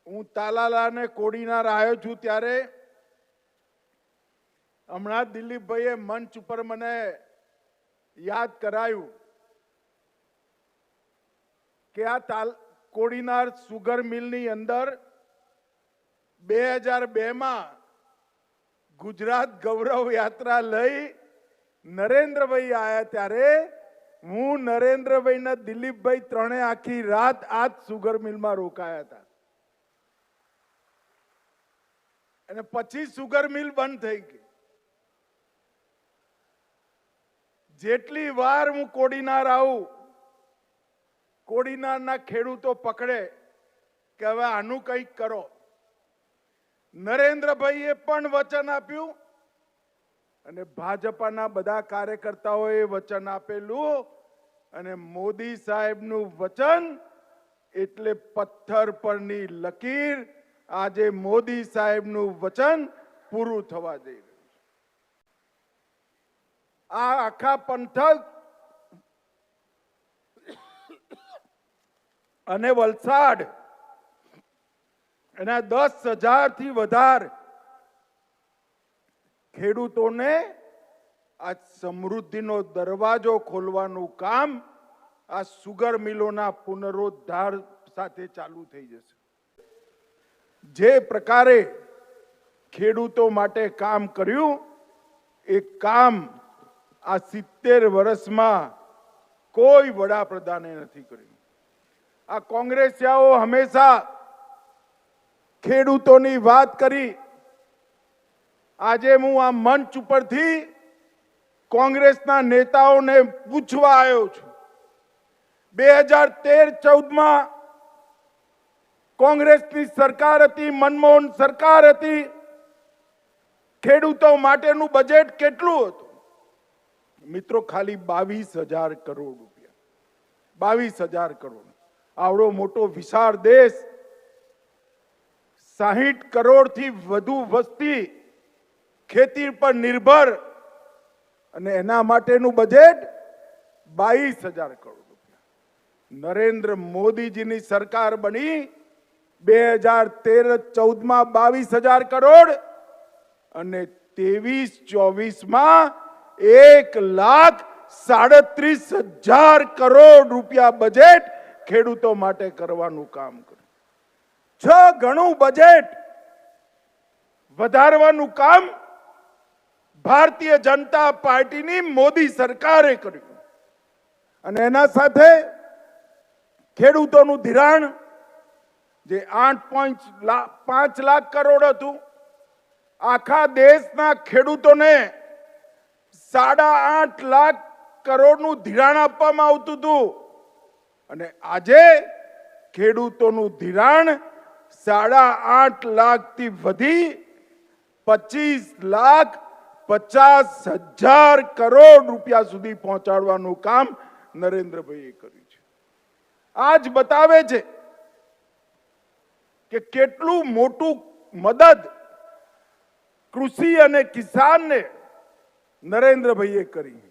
હું તાલાલા ને કોડીનાર આવ્યો છું ત્યારે હમણાં દિલીપભાઈએ મંચ ઉપર મને યાદ કરાયું કે આ કોડીનાર સુગર મિલની અંદર 2002 માં ગુજરાત ગૌરવ યાત્રા લઈ નરેન્દ્રભાઈ આયા ત્યારે હું નરેન્દ્રભાઈ ને દિલીપભાઈ ત્રણે આખી રાત આ સુગર મિલમાં રોકાયા હતા અને પછી સુગર મિલ બંધ થઈ ગઈ. જેટલી વાર હું કોડીનાર આવું કોડીનારના ખેડૂતો પકડે કે હવે આનું કંઈક કરો. નરેન્દ્રભાઈએ પણ વચન આપ્યું અને ભાજપાના બધા કાર્યકર્તાઓએ વચન આપેલું અને મોદી સાહેબનું વચન એટલે પથ્થર પરની લકીર. આજે મોદી સાહેબનું વચન પૂરું થવા જઈ રહ્યું છે. આ આખા પંથક અને વલસાડ એના 10,000 થી વધારે ખેડૂતોને આ સમૃદ્ધિનો દરવાજો ખોલવાનું કામ આ સુગર મિલોના પુનરોદ્ધાર સાથે ચાલુ થઈ જશે. જે પ્રકારે ખેડૂતો માટે કામ કર્યું એ કામ આ 70 વર્ષમાં કોઈ વડાપ્રધાને નથી કર્યું. આ કોંગ્રેસીઓ હંમેશા ખેડૂતોની વાત કરી. આજે હું આ મંચ ઉપરથી કોંગ્રેસના નેતાઓને પૂછવા આવ્યો છું. 2013-14 માં કોંગ્રેસની સરકાર હતી, મનમોહન સરકાર હતી. ખેડૂતો માટેનું બજેટ કેટલું હતું મિત્રો? ખાલી 22,000 કરોડ રૂપિયા. 22,000 કરોડ. આવડો મોટો વિશાળ દેશ, 60 કરોડ થી વધુ વસ્તી ખેતી પર નિર્ભર અને એના માટેનું બજેટ 22,000 કરોડ રૂપિયા. નરેન્દ્ર મોદીજીની સરકાર બની 2013-14 માં 22,000 કરોડ અને 23-24 માં 1,37,000 કરોડ રૂપિયા બજેટ ખેડૂતો માટે કરવાનું કામ કર્યું. 6 ગણું બજેટ વધારવાનું કામ ભારતીય જનતા પાર્ટીની મોદી સરકારે કર્યું અને એના સાથે ખેડૂતોનું ધિરાણ જે 8.5 લાખ કરોડ હતું, આખા દેશના ખેડૂતોને 8.5 લાખ કરોડનું ધિરાણ આપવામાં આવતું હતું અને આજે ખેડૂતોનું ધિરાણ 8.5 લાખ થી વધી 25,50,000 કરોડ રૂપિયા સુધી પહોંચાડવાનું કામ નરેન્દ્રભાઈએ કર્યું છે. આજ બતાવે છે કે કેટલું મોટું મદદ કૃષિ અને કિસાનને નરેન્દ્રભાઈએ કરી.